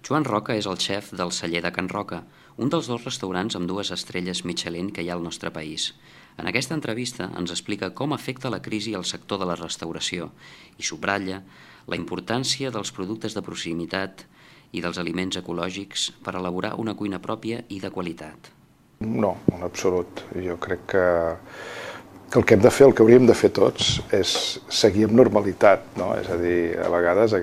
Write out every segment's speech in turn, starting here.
Joan Roca és el xef del Celler de Can Roca, un dels 2 restaurants amb 2 estrelles Michelin que hi ha al nostre país. En aquesta entrevista ens explica com afecta la crisi al sector de la restauració i subratlla la importància dels productes de proximitat i dels aliments ecològics per elaborar una cuina pròpia i de qualitat. No, en absolut. Jo crec que el que hem de fer, el que hauríem de fer tots, és seguir amb normalitat, no? És a dir, a vegades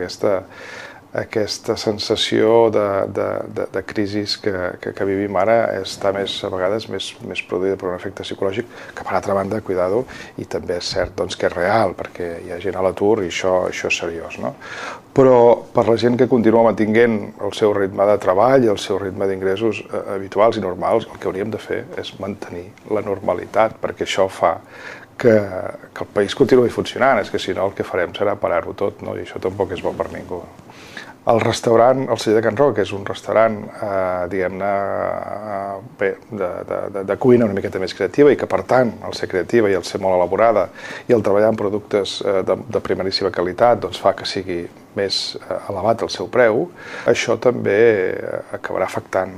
aquesta sensació de crisi que vivim ara està a vegades més produïda per un efecte psicològic que, per altra banda, cuidado, i també és cert doncs, que és real, perquè hi ha gent a l'atur i això és seriós, no? Però per la gent que continua mantinguent el seu ritme de treball, el seu ritme d'ingressos habituals i normals, el que hauríem de fer és mantenir la normalitat, perquè això fa que el país continuï funcionant. És que si no el que farem serà parar-ho tot, no? I això tampoc és bo per ningú. El restaurant, el Celler de Can Roca, és un restaurant, diguem-ne, de cuina una miqueta més creativa i que, per tant, al ser creativa i al ser molt elaborada i al treballar en productes de primeríssima qualitat, doncs fa que sigui més elevat el seu preu. Això també acabarà afectant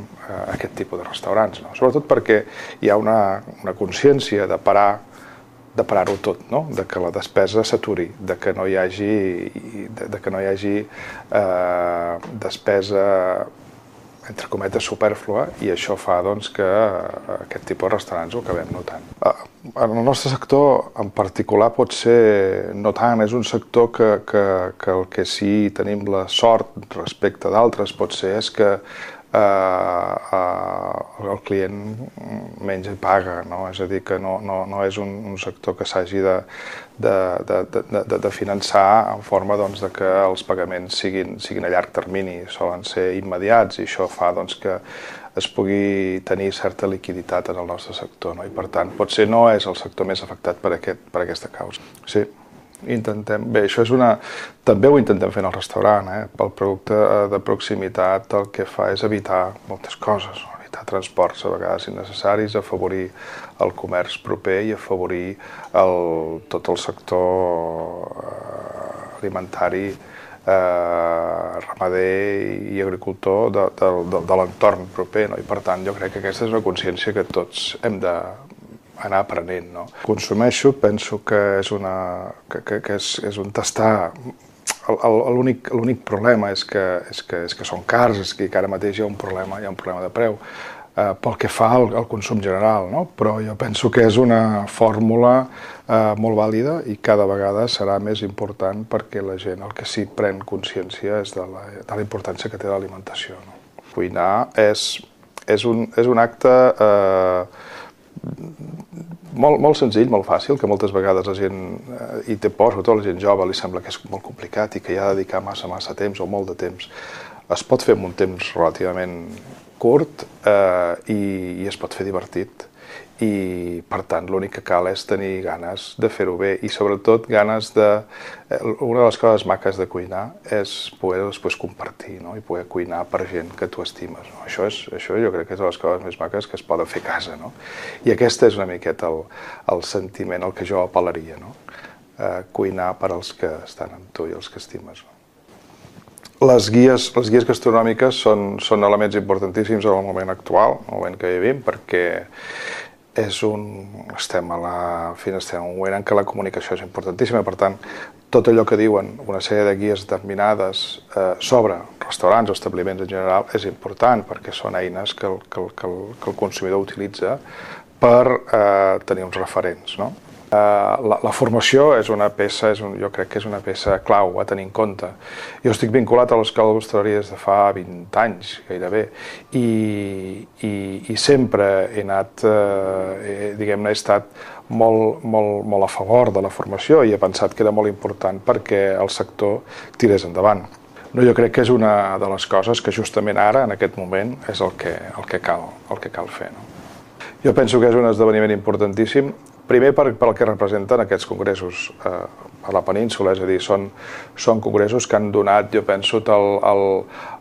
aquest tipus de restaurants, no? Sobretot perquè hi ha una consciència de parar-ho tot, no? De que la despesa s'aturi, de que no hi hagi despesa, entre cometes, supèrflua, i això fa doncs, que aquest tipus de restaurants ho acabem notant. En el nostre sector, en particular, potser no tant. És un sector que el que sí tenim la sort respecte d'altres potser és que el client menys paga, no? És a dir, que no és un sector que s'hagi de finançar en forma doncs, de que els pagaments siguin a llarg termini, solen ser immediats, i això fa doncs, que es pugui tenir certa liquiditat en el nostre sector, no? I per tant, potser no és el sector més afectat per aquesta causa. Sí. Bé, això també ho intentem fer en el restaurant, El producte de proximitat el que fa és evitar moltes coses, evitar transports a vegades innecessaris, afavorir el comerç proper i afavorir tot el sector alimentari, ramader i agricultor de l'entorn proper, no? I per tant jo crec que aquesta és una consciència que tots hem d'anar aprenent, no? Consumeixo, penso que és un tastar. L'únic problema és que són cars, és que ara mateix hi ha un problema de preu pel que fa al consum general, no? Però jo penso que és una fórmula molt vàlida i cada vegada serà més important perquè la gent el que sí pren consciència és de la importància que té l'alimentació, no? Cuinar és un acte molt senzill, molt fàcil, que moltes vegades la gent hi té por, sobretot la gent jove, li sembla que és molt complicat i que hi ha de dedicar massa temps o molt de temps. Es pot fer en un temps relativament curt i es pot fer divertit. I, per tant, l'únic que cal és tenir ganes de fer-ho bé i, sobretot, ganes de... Una de les coses maques de cuinar és poder després compartir, no? I poder cuinar per gent que tu estimes, no? Això jo crec que és de les coses més maques que es poden fer a casa, no? I aquest és una miqueta el sentiment al que jo apel·laria, no? Cuinar per als que estan amb tu i els que estimes, no? Les guies gastronòmiques són elements importantíssims en el moment actual, en el moment que vivim, perquè estem en un moment en què la comunicació és importantíssima. Per tant, tot allò que diuen una sèrie de guies determinades sobre restaurants o establiments en general és important, perquè són eines que el consumidor utilitza per tenir uns referents, no? La formació és una peça, jo crec que és una peça clau a tenir en compte. Jo estic vinculat a l'Escola d'Hostaleria des de fa 20 anys, gairebé, i sempre he estat molt a favor de la formació i he pensat que era molt important perquè el sector tirés endavant. Jo crec que és una de les coses que justament ara, en aquest moment, és el que cal fer, no? Jo penso que és un esdeveniment importantíssim. Primer pel que representen aquests congressos a la península, és a dir, són congressos que han donat, jo penso,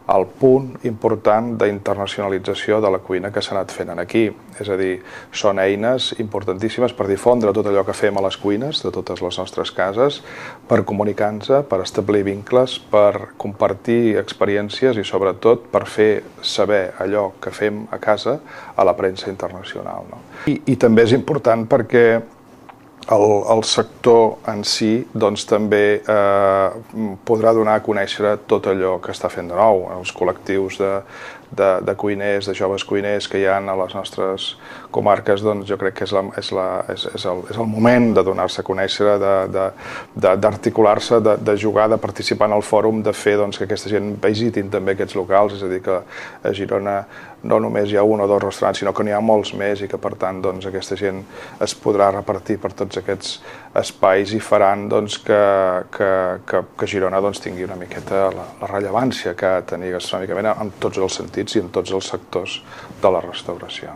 el punt important d'internacionalització de la cuina que s'ha anat fent aquí. És a dir, són eines importantíssimes per difondre tot allò que fem a les cuines de totes les nostres cases, per comunicar-nos, per establir vincles, per compartir experiències i sobretot per fer saber allò que fem a casa a la premsa internacional. I també és important perquè el sector en si també podrà donar a conèixer tot allò que està fent de nou, els col·lectius de cuiners, de joves cuiners que hi ha a les nostres comarques. Doncs jo crec que és el moment de donar-se a conèixer, d'articular-se, de jugar, de participar en el fòrum, de fer que aquesta gent visitin també aquests locals. És a dir, que a Girona no només hi ha un o dos restaurants, sinó que n'hi ha molts més i que per tant aquesta gent es podrà repartir per tots aquests espais i faran que Girona tingui una miqueta la rellevància que ha de tenir gastronòmicament en tots els sentits i en tots els sectors de la restauració.